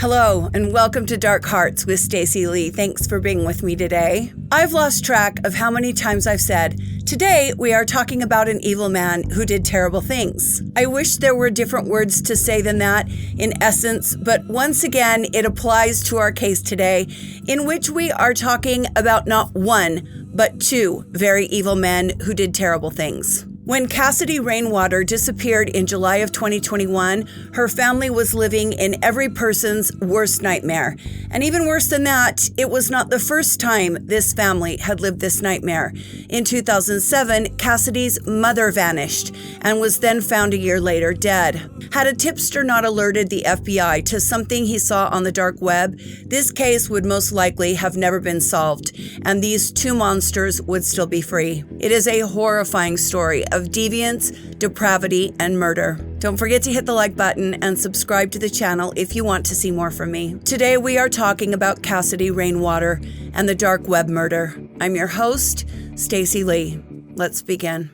Hello, and welcome to Dark Hearts with Stacey Lee. Thanks for being with me today. I've lost track of how many times I've said, today we are talking about an evil man who did terrible things. I wish there were different words to say than that in essence, but once again, it applies to our case today, in which we are talking about not one, but two very evil men who did terrible things. When Cassidy Rainwater disappeared in July of 2021, her family was living in every person's worst nightmare. And even worse than that, it was not the first time this family had lived this nightmare. In 2007, Cassidy's mother vanished and was then found a year later dead. Had a tipster not alerted the FBI to something he saw on the dark web, this case would most likely have never been solved, and these two monsters would still be free. It is a horrifying story of deviance, depravity, and murder. Don't forget to hit the like button and subscribe to the channel if you want to see more from me. Today we are talking about Cassidy Rainwater and the dark web murder. I'm your host, Stacey Lee. Let's begin.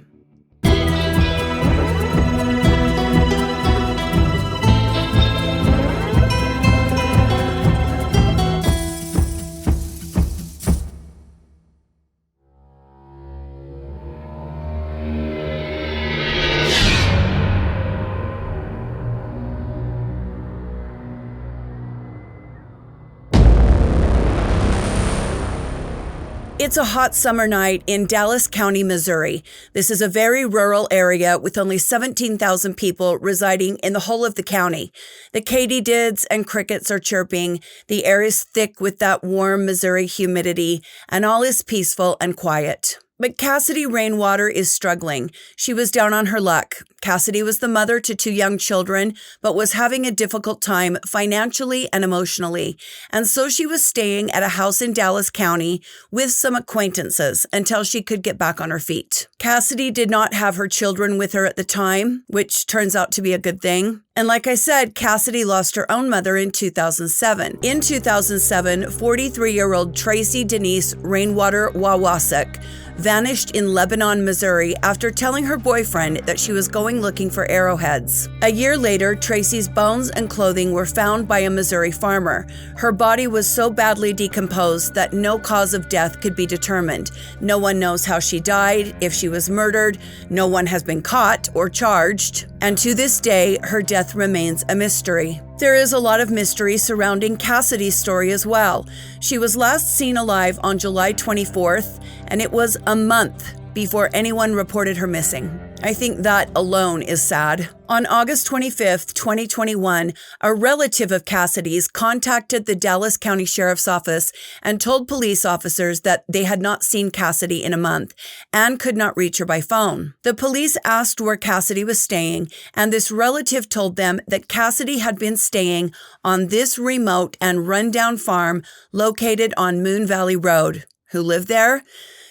It's a hot summer night in Dallas County, Missouri. This is a very rural area with only 17,000 people residing in the whole of the county. The katydids and crickets are chirping, the air is thick with that warm Missouri humidity, and all is peaceful and quiet. But Cassidy Rainwater is struggling. She was down on her luck. Cassidy was the mother to two young children, but was having a difficult time financially and emotionally. And so she was staying at a house in Dallas County with some acquaintances until she could get back on her feet. Cassidy did not have her children with her at the time, which turns out to be a good thing. And like I said, Cassidy lost her own mother in 2007. In 2007, 43-year-old Tracy Denise Rainwater Wawasek vanished in Lebanon, Missouri after telling her boyfriend that she was going looking for arrowheads. A year later, Tracy's bones and clothing were found by a Missouri farmer. Her body was so badly decomposed that no cause of death could be determined. No one knows how she died, if she was murdered. No one has been caught or charged. And to this day, her death remains a mystery. There is a lot of mystery surrounding Cassidy's story as well. She was last seen alive on July 24th, and it was a month before anyone reported her missing. I think that alone is sad. On August 25th, 2021, a relative of Cassidy's contacted the Dallas County Sheriff's Office and told police officers that they had not seen Cassidy in a month and could not reach her by phone. The police asked where Cassidy was staying, and this relative told them that Cassidy had been staying on this remote and rundown farm located on Moon Valley Road. Who lived there?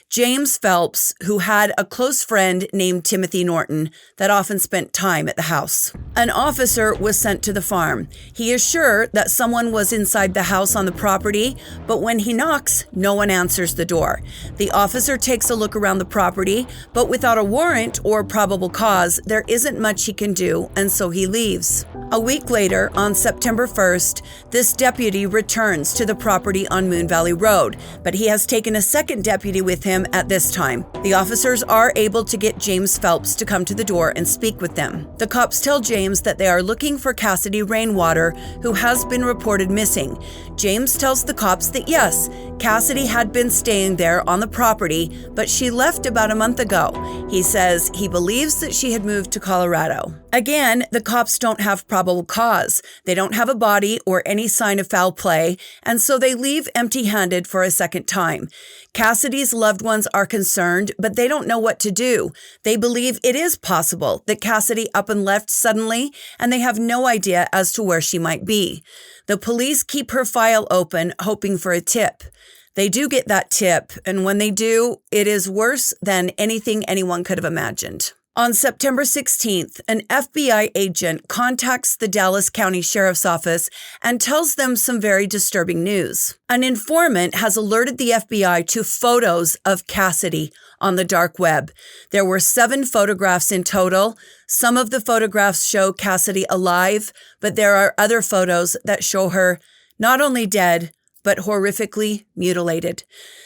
James Phelps, who had a close friend named Timothy Norton that often spent time at the house. An officer was sent to the farm. He is sure that someone was inside the house on the property, but when he knocks, no one answers the door. The officer takes a look around the property, but without a warrant or probable cause, there isn't much he can do, and so he leaves. A week later, on September 1st, this deputy returns to the property on Moon Valley Road, but he has taken a second deputy with him at this time. The officers are able to get James Phelps to come to the door and speak with them. The cops tell James that they are looking for Cassidy Rainwater, who has been reported missing. James tells the cops that yes, Cassidy had been staying there on the property, but she left about a month ago. He says he believes that she had moved to Colorado. Again, the cops don't have probable cause. They don't have a body or any sign of foul play, and so they leave empty-handed for a second time. Cassidy's loved ones are concerned, but they don't know what to do. They believe it is possible that Cassidy up and left suddenly, and they have no idea as to where she might be. The police keep her file open, hoping for a tip. They do get that tip, and when they do, it is worse than anything anyone could have imagined. On September 16th, an FBI agent contacts the Dallas County Sheriff's Office and tells them some very disturbing news. An informant has alerted the FBI to photos of Cassidy on the dark web. There were 7 photographs in total. Some of the photographs show Cassidy alive, but there are other photos that show her not only dead, but horrifically mutilated.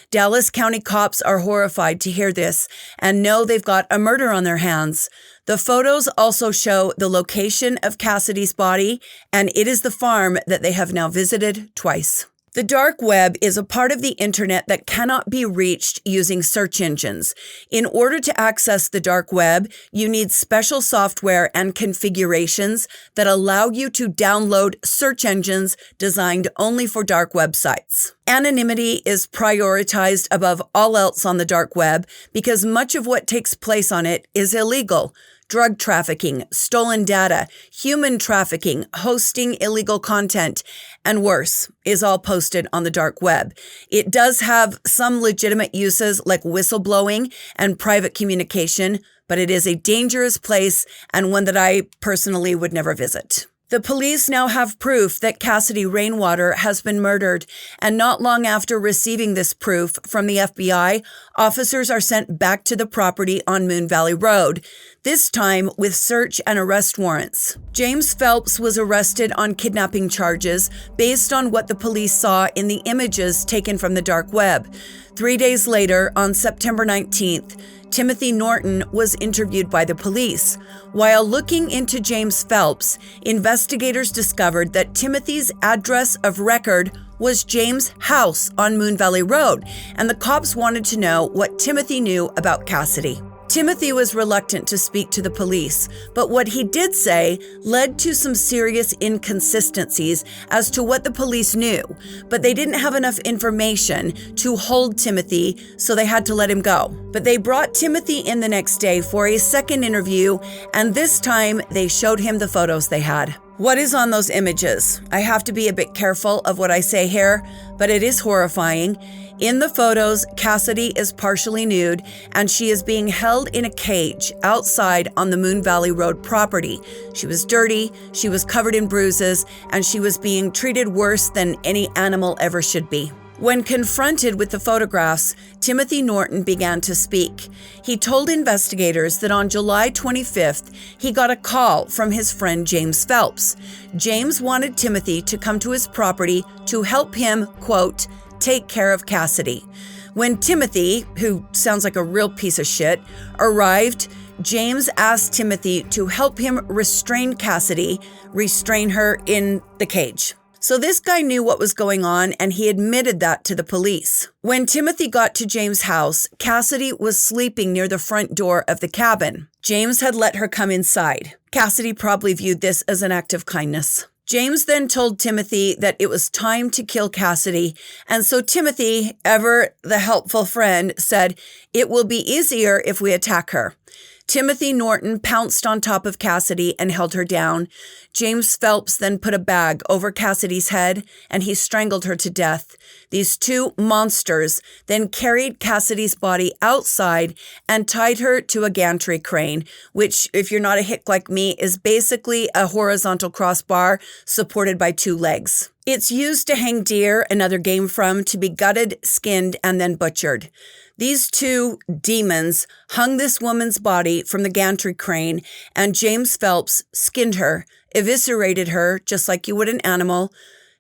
Dallas County cops are horrified to hear this and know they've got a murder on their hands. The photos also show the location of Cassidy's body, and it is the farm that they have now visited twice. The dark web is a part of the internet that cannot be reached using search engines. In order to access the dark web, you need special software and configurations that allow you to download search engines designed only for dark websites. Anonymity is prioritized above all else on the dark web because much of what takes place on it is illegal. Drug trafficking, stolen data, human trafficking, hosting illegal content, and worse, is all posted on the dark web. It does have some legitimate uses like whistleblowing and private communication, but it is a dangerous place and one that I personally would never visit. The police now have proof that Cassidy Rainwater has been murdered, and not long after receiving this proof from the FBI, officers are sent back to the property on Moon Valley Road, this time with search and arrest warrants. James Phelps was arrested on kidnapping charges based on what the police saw in the images taken from the dark web. 3 days later, on September 19th, Timothy Norton was interviewed by the police. While looking into James Phelps, investigators discovered that Timothy's address of record was James' house on Moon Valley Road, and the cops wanted to know what Timothy knew about Cassidy. Timothy was reluctant to speak to the police, but what he did say led to some serious inconsistencies as to what the police knew, but they didn't have enough information to hold Timothy, so they had to let him go. But they brought Timothy in the next day for a second interview, and this time they showed him the photos they had. What is on those images? I have to be a bit careful of what I say here, but it is horrifying. In the photos, Cassidy is partially nude, and she is being held in a cage outside on the Moon Valley Road property. She was dirty, she was covered in bruises, and she was being treated worse than any animal ever should be. When confronted with the photographs, Timothy Norton began to speak. He told investigators that on July 25th, he got a call from his friend James Phelps. James wanted Timothy to come to his property to help him, quote, take care of Cassidy. When Timothy, who sounds like a real piece of shit, arrived, James asked Timothy to help him restrain her in the cage. So this guy knew what was going on, and he admitted that to the police. When Timothy got to James' house, Cassidy was sleeping near the front door of the cabin. James had let her come inside. Cassidy probably viewed this as an act of kindness. James then told Timothy that it was time to kill Cassidy, and so Timothy, ever the helpful friend, said, "It will be easier if we attack her." Timothy Norton pounced on top of Cassidy and held her down. James Phelps then put a bag over Cassidy's head, and he strangled her to death. These two monsters then carried Cassidy's body outside and tied her to a gantry crane, which, if you're not a hick like me, is basically a horizontal crossbar supported by 2 legs. It's used to hang deer and other game from, to be gutted, skinned, and then butchered. These 2 demons hung this woman's body from the gantry crane, and James Phelps skinned her, eviscerated her just like you would an animal,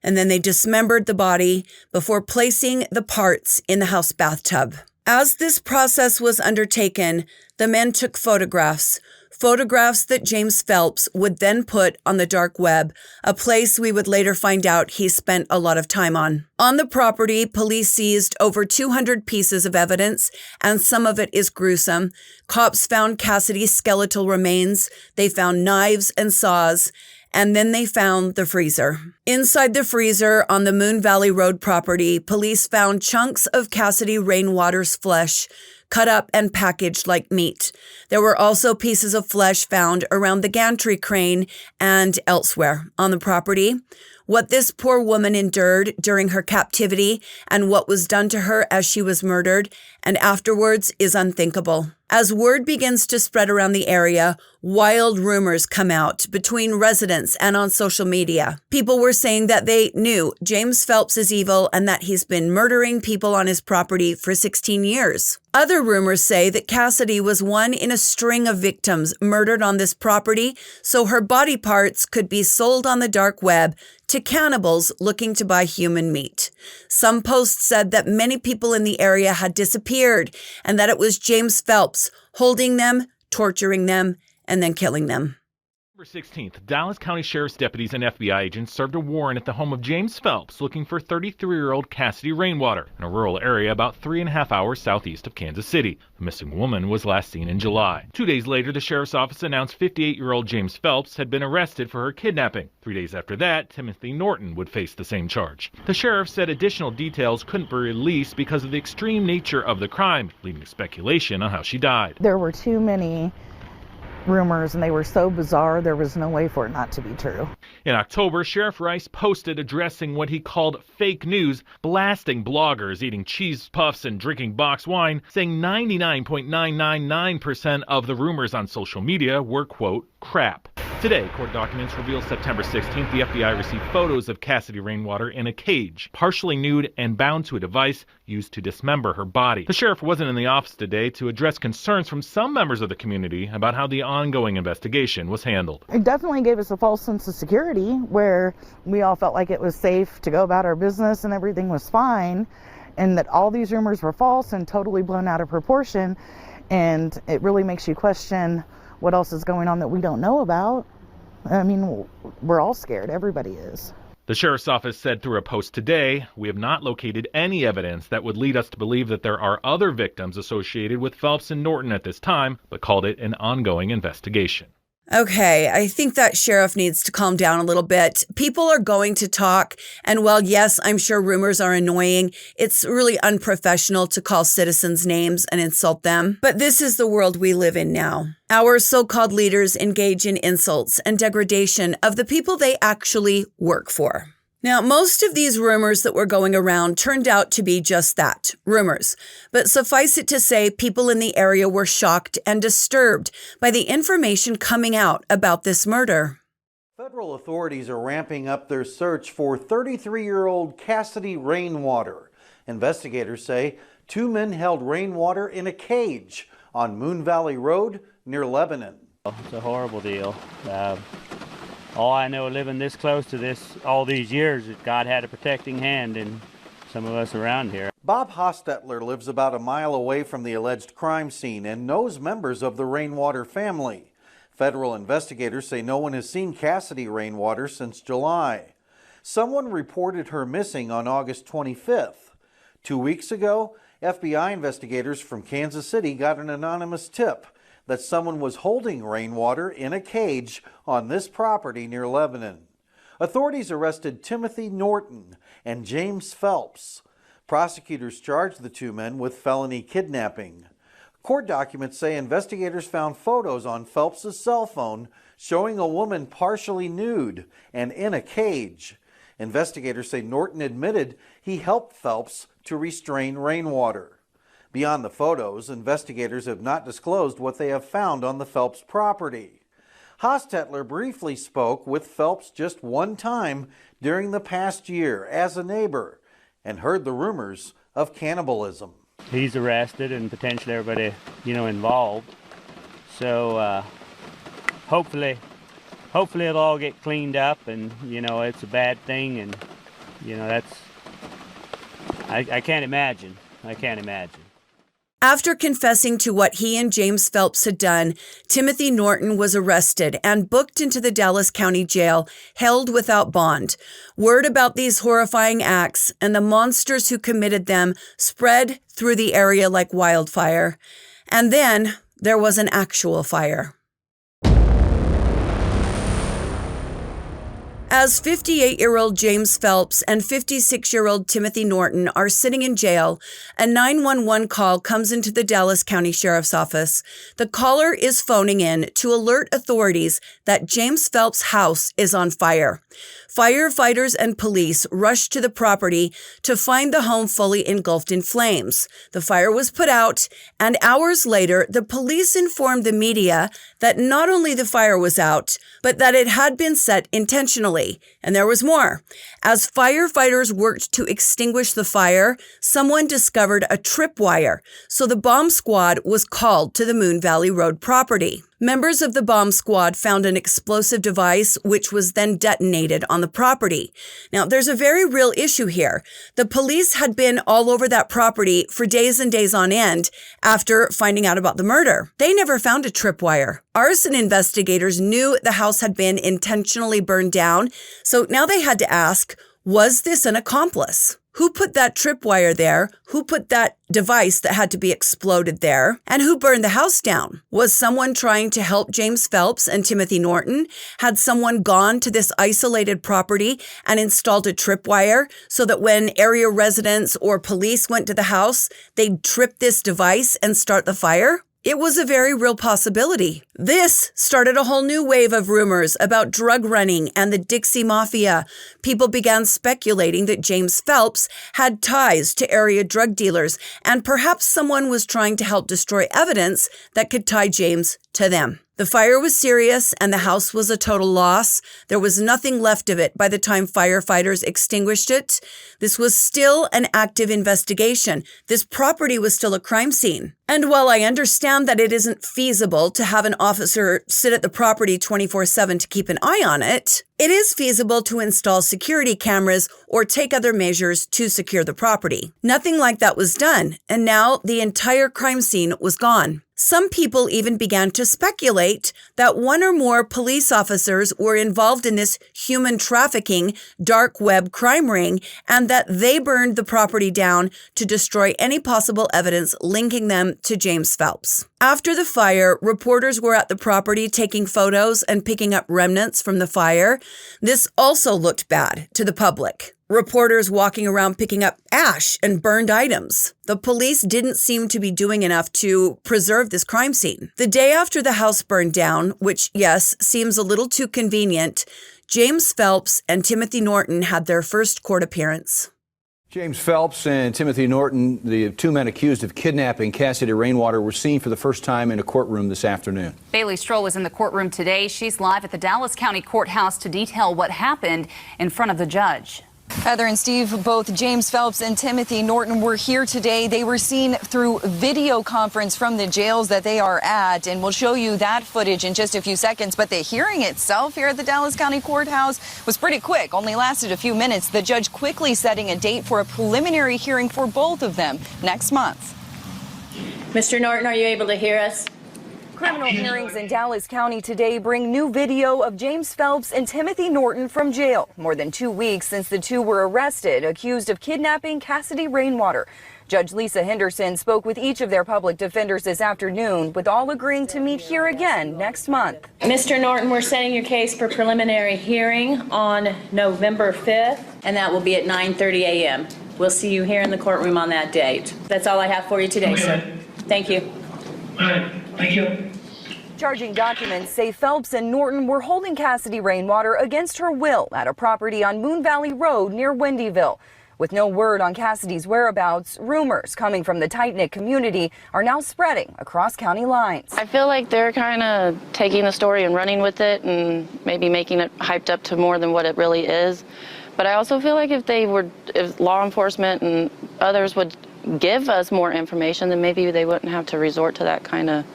and then they dismembered the body before placing the parts in the house bathtub. As this process was undertaken, the men took photographs that James Phelps would then put on the dark web, a place we would later find out he spent a lot of time on. On the property, police seized over 200 pieces of evidence, and some of it is gruesome. Cops found Cassidy's skeletal remains, they found knives and saws, and then they found the freezer. Inside the freezer on the Moon Valley Road property, police found chunks of Cassidy Rainwater's flesh, cut up and packaged like meat. There were also pieces of flesh found around the gantry crane and elsewhere on the property. What this poor woman endured during her captivity and what was done to her as she was murdered and afterwards is unthinkable. As word begins to spread around the area, wild rumors come out between residents and on social media. People were saying that they knew James Phelps is evil and that he's been murdering people on his property for 16 years. Other rumors say that Cassidy was one in a string of victims murdered on this property, so her body parts could be sold on the dark web to cannibals looking to buy human meat. Some posts said that many people in the area had disappeared and that it was James Phelps holding them, torturing them, and then killing them. November 16th, Dallas County Sheriff's deputies and FBI agents served a warrant at the home of James Phelps looking for 33-year-old Cassidy Rainwater in a rural area about 3.5 hours southeast of Kansas City. The missing woman was last seen in July. 2 days later, the sheriff's office announced 58-year-old James Phelps had been arrested for her kidnapping. 3 days after that, Timothy Norton would face the same charge. The sheriff said additional details couldn't be released because of the extreme nature of the crime, leading to speculation on how she died. There were too many rumors, and they were so bizarre there was no way for it not to be true. In October, Sheriff Rice posted addressing what he called fake news, blasting bloggers eating cheese puffs and drinking boxed wine, saying 99.999% of the rumors on social media were, quote, crap. Today, court documents reveal September 16th, the FBI received photos of Cassidy Rainwater in a cage, partially nude and bound to a device used to dismember her body. The sheriff wasn't in the office today to address concerns from some members of the community about how the ongoing investigation was handled. It definitely gave us a false sense of security where we all felt like it was safe to go about our business and everything was fine, and that all these rumors were false and totally blown out of proportion. And it really makes you question what else is going on that we don't know about. I mean, we're all scared. Everybody is. The sheriff's office said through a post today, "We have not located any evidence that would lead us to believe that there are other victims associated with Phelps and Norton at this time, but called it an ongoing investigation." Okay, I think that sheriff needs to calm down a little bit. People are going to talk, and while yes, I'm sure rumors are annoying, it's really unprofessional to call citizens names and insult them. But this is the world we live in now. Our so-called leaders engage in insults and degradation of the people they actually work for. Now, most of these rumors that were going around turned out to be just that, rumors. But suffice it to say, people in the area were shocked and disturbed by the information coming out about this murder. Federal authorities are ramping up their search for 33-year-old Cassidy Rainwater. Investigators say 2 men held Rainwater in a cage on Moon Valley Road near Lebanon. It's a horrible deal. All I know, living this close to this all these years, is God had a protecting hand in some of us around here. Bob Hostetler lives about a mile away from the alleged crime scene and knows members of the Rainwater family. Federal investigators say no one has seen Cassidy Rainwater since July. Someone reported her missing on August 25th. 2 weeks ago, FBI investigators from Kansas City got an anonymous tip that someone was holding Rainwater in a cage on this property near Lebanon. Authorities arrested Timothy Norton and James Phelps. Prosecutors charged the 2 men with felony kidnapping. Court documents say investigators found photos on Phelps' cell phone showing a woman partially nude and in a cage. Investigators say Norton admitted he helped Phelps to restrain Rainwater. Beyond the photos, investigators have not disclosed what they have found on the Phelps property. Hostetler briefly spoke with Phelps just one time during the past year as a neighbor and heard the rumors of cannibalism. He's arrested and potentially everybody, involved. So hopefully it'll all get cleaned up, and it's a bad thing, and that's I can't imagine. After confessing to what he and James Phelps had done, Timothy Norton was arrested and booked into the Dallas County Jail, held without bond. Word about these horrifying acts and the monsters who committed them spread through the area like wildfire. And then there was an actual fire. As 58-year-old James Phelps and 56-year-old Timothy Norton are sitting in jail, a 911 call comes into the Dallas County Sheriff's Office. The caller is phoning in to alert authorities that James Phelps' house is on fire. Firefighters and police rushed to the property to find the home fully engulfed in flames. The fire was put out, and hours later, the police informed the media that not only the fire was out, but that it had been set intentionally. And there was more. As firefighters worked to extinguish the fire, someone discovered a tripwire, so the bomb squad was called to the Moon Valley Road property. Members of the bomb squad found an explosive device which was then detonated on the property. Now, there's a very real issue here. The police had been all over that property for days and days on end after finding out about the murder. They never found a tripwire. Arson investigators knew the house had been intentionally burned down, so now they had to ask, was this an accomplice? Who put that tripwire there? Who put that device that had to be exploded there? And who burned the house down? Was someone trying to help James Phelps and Timothy Norton? Had someone gone to this isolated property and installed a tripwire so that when area residents or police went to the house, they'd trip this device and start the fire? It was a very real possibility. This started a whole new wave of rumors about drug running and the Dixie Mafia. People began speculating that James Phelps had ties to area drug dealers, and perhaps someone was trying to help destroy evidence that could tie James to them. The fire was serious and the house was a total loss. There was nothing left of it by the time firefighters extinguished it. This was still an active investigation. This property was still a crime scene. And while I understand that it isn't feasible to have an officer sit at the property 24/7 to keep an eye on it, it is feasible to install security cameras or take other measures to secure the property. Nothing like that was done, and now the entire crime scene was gone. Some people even began to speculate that one or more police officers were involved in this human trafficking dark web crime ring and that they burned the property down to destroy any possible evidence linking them to James Phelps. After the fire, reporters were at the property taking photos and picking up remnants from the fire. This also looked bad to the public. Reporters walking around picking up ash and burned items. The police didn't seem to be doing enough to preserve this crime scene. The day after the house burned down, which, yes, seems a little too convenient, James Phelps and Timothy Norton had their first court appearance. James Phelps and Timothy Norton, the two men accused of kidnapping Cassidy Rainwater, were seen for the first time in a courtroom this afternoon. Bailey Stroll was in the courtroom today. She's live at the Dallas County Courthouse to detail what happened in front of the judge. Heather and Steve, both James Phelps and Timothy Norton were here today. They were seen through video conference from the jails that they are at, and we'll show you that footage in just a few seconds. But the hearing itself here at the Dallas County Courthouse was pretty quick, only lasted a few minutes. The judge quickly setting a date for a preliminary hearing for both of them next month. Mr. Norton, are you able to hear us? Criminal hearings in Dallas County today bring new video of James Phelps and Timothy Norton from jail. More than 2 weeks since the two were arrested, accused of kidnapping Cassidy Rainwater. Judge Lisa Henderson spoke with each of their public defenders this afternoon, with all agreeing to meet here again next month. Mr. Norton, we're setting your case for preliminary hearing on November 5th, and that will be at 9:30 a.m. We'll see you here in the courtroom on that date. That's all I have for you today, sir. Thank you. All right. Thank you. Charging documents say Phelps and Norton were holding Cassidy Rainwater against her will at a property on Moon Valley Road near Wendyville. With no word on Cassidy's whereabouts, rumors coming from the tight-knit community are now spreading across county lines. I feel like they're kind of taking the story and running with it and maybe making it hyped up to more than what it really is. But I also feel like if law enforcement and others would give us more information, then maybe they wouldn't have to resort to that kind of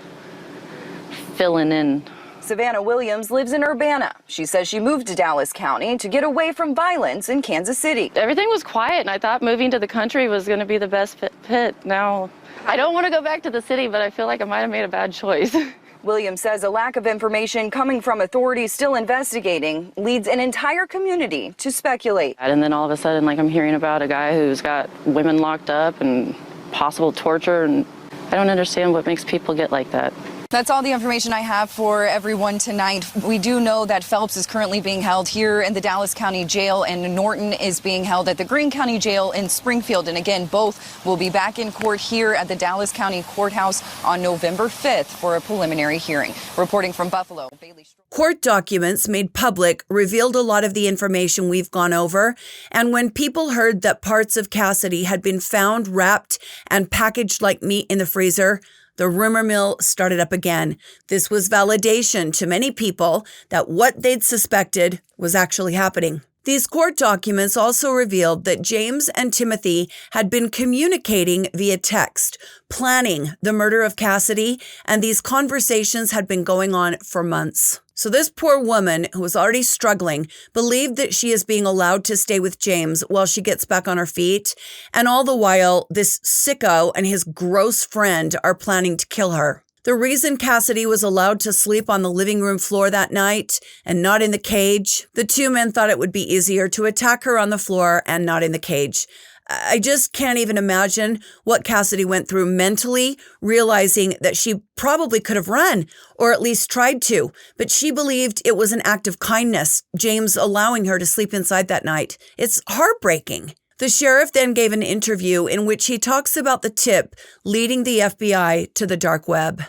filling in. Savannah Williams lives in Urbana. She says she moved to Dallas County to get away from violence in Kansas City. Everything was quiet, and I thought moving to the country was going to be the best fit. Now, I don't want to go back to the city, but I feel like I might have made a bad choice. Williams says a lack of information coming from authorities still investigating leads an entire community to speculate. And then all of a sudden, I'm hearing about a guy who's got women locked up and possible torture, and I don't understand what makes people get like that. That's all the information I have for everyone tonight. We do know that Phelps is currently being held here in the Dallas County Jail, and Norton is being held at the Greene County Jail in Springfield. And again, both will be back in court here at the Dallas County Courthouse on November 5th for a preliminary hearing. Reporting from Buffalo, Bailey. Court documents made public revealed a lot of the information we've gone over, and when people heard that parts of Cassidy had been found wrapped and packaged like meat in the freezer, the rumor mill started up again. This was validation to many people that what they'd suspected was actually happening. These court documents also revealed that James and Timothy had been communicating via text, planning the murder of Cassidy, and these conversations had been going on for months. So this poor woman, who was already struggling, believed that she is being allowed to stay with James while she gets back on her feet, and all the while, this sicko and his gross friend are planning to kill her. The reason Cassidy was allowed to sleep on the living room floor that night and not in the cage, the two men thought it would be easier to attack her on the floor and not in the cage. I just can't even imagine what Cassidy went through mentally, realizing that she probably could have run, or at least tried to, but she believed it was an act of kindness, James allowing her to sleep inside that night. It's heartbreaking. The sheriff then gave an interview in which he talks about the tip leading the FBI to the dark web.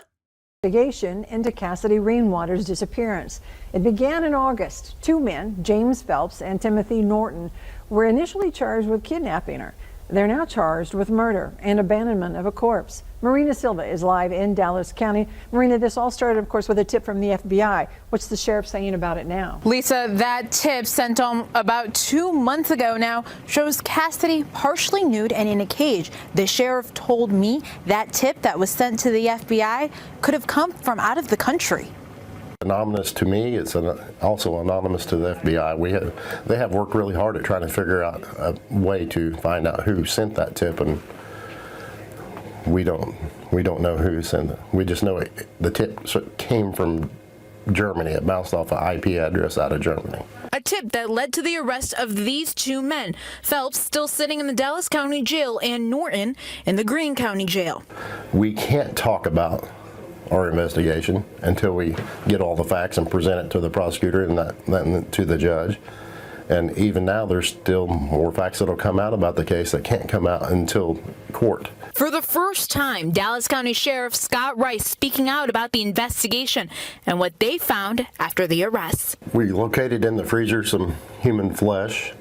Investigation into Cassidy Rainwater's disappearance. It began in August. Two men, James Phelps and Timothy Norton, were initially charged with kidnapping her. They're now charged with murder and abandonment of a corpse. Marina Silva is live in Dallas County. Marina, this all started, of course, with a tip from the FBI. What's the sheriff saying about it now? Lisa, that tip sent on about 2 months ago now shows Cassidy partially nude and in a cage. The sheriff told me that tip that was sent to the FBI could have come from out of the country. Anonymous to me, it's also anonymous to the FBI. They have worked really hard at trying to figure out a way to find out who sent that tip, and we don't know who sent it. We just know the tip came from Germany. It bounced off an IP address out of Germany. A tip that led to the arrest of these two men, Phelps still sitting in the Dallas County Jail and Norton in the Greene County Jail. We can't talk about our investigation until we get all the facts and present it to the prosecutor and then to the judge. And even now, there's still more facts that'll come out about the case that can't come out until court. For the first time, Dallas County Sheriff Scott Rice speaking out about the investigation and what they found after the arrest. We located in the freezer some human flesh,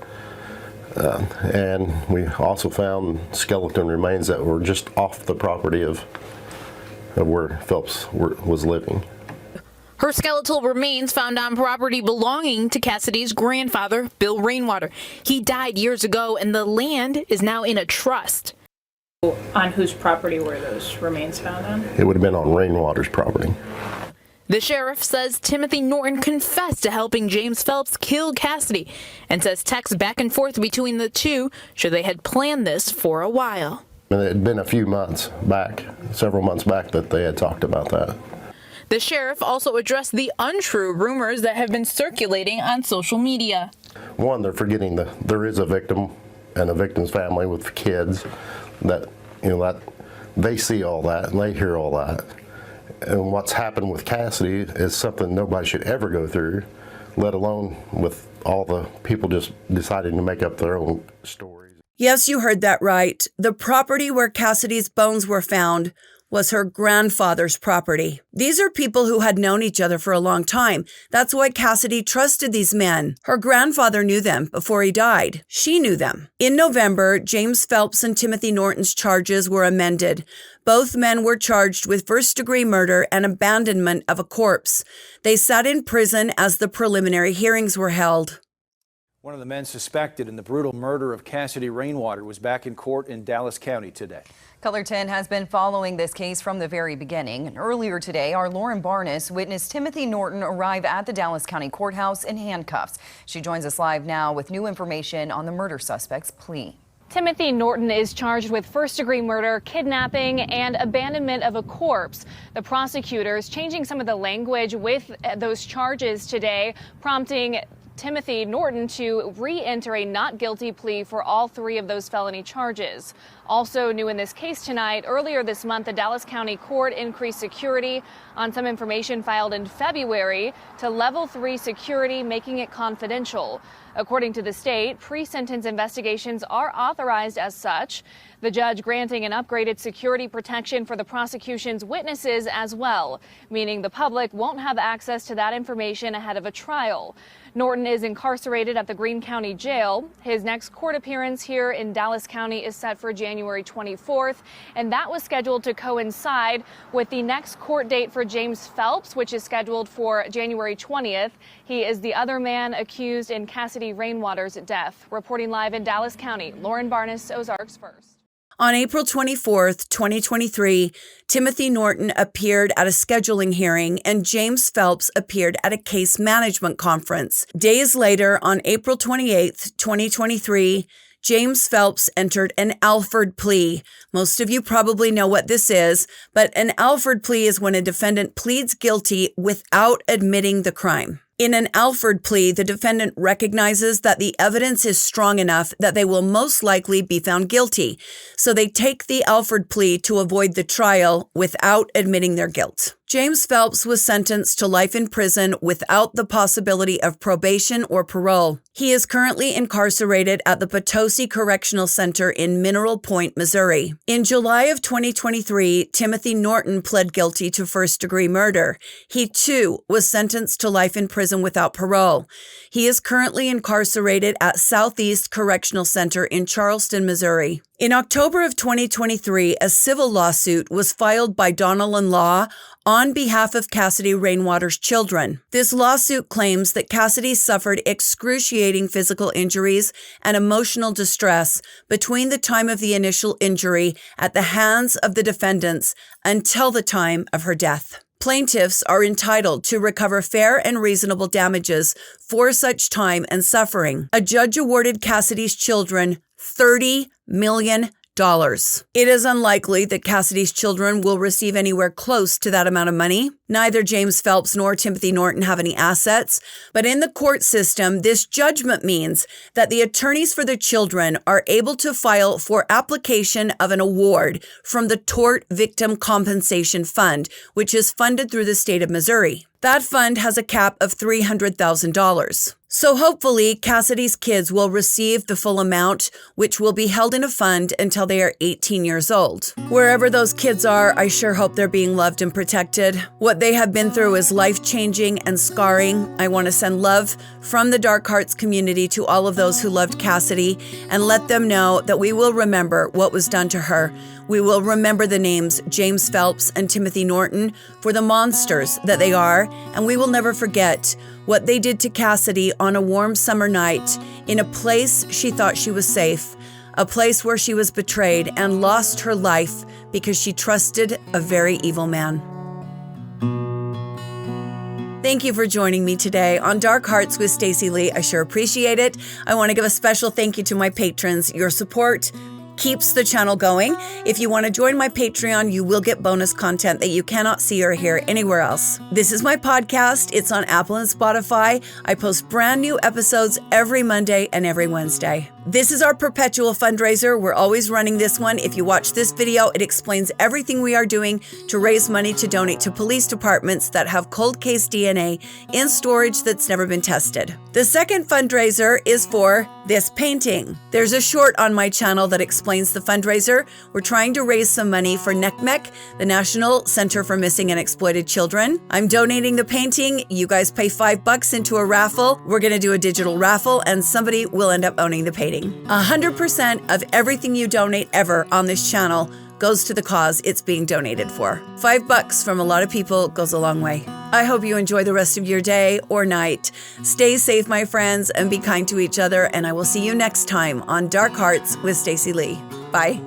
and we also found skeleton remains that were just off the property of where Phelps was living. Her skeletal remains found on property belonging to Cassidy's grandfather, Bill Rainwater. He died years ago, and the land is now in a trust. On whose property were those remains found on? It would have been on Rainwater's property. The sheriff says Timothy Norton confessed to helping James Phelps kill Cassidy and says texts back and forth between the two show they had planned this for a while. It had been a few months back, several months back, that they had talked about that. The sheriff also addressed the untrue rumors that have been circulating on social media. One, they're forgetting that there is a victim and a victim's family with kids that they see all that and they hear all that. And what's happened with Cassidy is something nobody should ever go through, let alone with all the people just deciding to make up their own stories. Yes, you heard that right. The property where Cassidy's bones were found was her grandfather's property. These are people who had known each other for a long time. That's why Cassidy trusted these men. Her grandfather knew them before he died. She knew them. In November, James Phelps and Timothy Norton's charges were amended. Both men were charged with first-degree murder and abandonment of a corpse. They sat in prison as the preliminary hearings were held. One of the men suspected in the brutal murder of Cassidy Rainwater was back in court in Dallas County today. Color 10 has been following this case from the very beginning. And earlier today, our Lauren Barnes witnessed Timothy Norton arrive at the Dallas County Courthouse in handcuffs. She joins us live now with new information on the murder suspect's plea. Timothy Norton is charged with first-degree murder, kidnapping, and abandonment of a corpse. The prosecutors changing some of the language with those charges today, prompting Timothy Norton to re-enter a not guilty plea for all 3 of those felony charges. Also new in this case tonight, earlier this month, the Dallas County Court increased security on some information filed in February to level 3 security, making it confidential. According to the state, pre-sentence investigations are authorized as such. The judge granting an upgraded security protection for the prosecution's witnesses as well, meaning the public won't have access to that information ahead of a trial. Norton is incarcerated at the Greene County Jail. His next court appearance here in Dallas County is set for January 24th, and that was scheduled to coincide with the next court date for James Phelps, which is scheduled for January 20th. He is the other man accused in Cassidy Rainwater's death. Reporting live in Dallas County, Lauren Barnes, Ozarks First. On April 24, 2023, Timothy Norton appeared at a scheduling hearing and James Phelps appeared at a case management conference. Days later, on April 28, 2023, James Phelps entered an Alford plea. Most of you probably know what this is, but an Alford plea is when a defendant pleads guilty without admitting the crime. In an Alford plea, the defendant recognizes that the evidence is strong enough that they will most likely be found guilty, so they take the Alford plea to avoid the trial without admitting their guilt. James Phelps was sentenced to life in prison without the possibility of probation or parole. He is currently incarcerated at the Potosi Correctional Center in Mineral Point, Missouri. In July of 2023, Timothy Norton pled guilty to first-degree murder. He, too, was sentenced to life in prison without parole. He is currently incarcerated at Southeast Correctional Center in Charleston, Missouri. In October of 2023, a civil lawsuit was filed by Donnellan Law on behalf of Cassidy Rainwater's children. This lawsuit claims that Cassidy suffered excruciating physical injuries and emotional distress between the time of the initial injury at the hands of the defendants until the time of her death. Plaintiffs are entitled to recover fair and reasonable damages for such time and suffering. A judge awarded Cassidy's children $30 million. It is unlikely that Cassidy's children will receive anywhere close to that amount of money. Neither James Phelps nor Timothy Norton have any assets, but in the court system, this judgment means that the attorneys for the children are able to file for application of an award from the Tort Victim Compensation Fund, which is funded through the state of Missouri. That fund has a cap of $300,000. So hopefully, Cassidy's kids will receive the full amount, which will be held in a fund until they are 18 years old. Wherever those kids are, I sure hope they're being loved and protected. What they have been through is life-changing and scarring. I want to send love from the Dark Hearts community to all of those who loved Cassidy and let them know that we will remember what was done to her. We will remember the names James Phelps and Timothy Norton for the monsters that they are, and we will never forget what they did to Cassidy on a warm summer night in a place she thought she was safe, a place where she was betrayed and lost her life because she trusted a very evil man. Thank you for joining me today on Dark Hearts with Stacey Lee. I sure appreciate it. I want to give a special thank you to my patrons. Your support keeps the channel going. If you want to join my Patreon, you will get bonus content that you cannot see or hear anywhere else. This is my podcast. It's on Apple and Spotify. I post brand new episodes every Monday and every Wednesday. This is our perpetual fundraiser. We're always running this one. If you watch this video, it explains everything we are doing to raise money to donate to police departments that have cold case DNA in storage that's never been tested. The second fundraiser is for this painting. There's a short on my channel that explains the fundraiser. We're trying to raise some money for NCMEC, the National Center for Missing and Exploited Children. I'm donating the painting. You guys pay $5 into a raffle. We're going to do a digital raffle and somebody will end up owning the painting. 100% of everything you donate ever on this channel goes to the cause it's being donated for. $5 from a lot of people goes a long way. I hope you enjoy the rest of your day or night. Stay safe, my friends, and be kind to each other, and I will see you next time on Dark Hearts with Stacey Lee. Bye.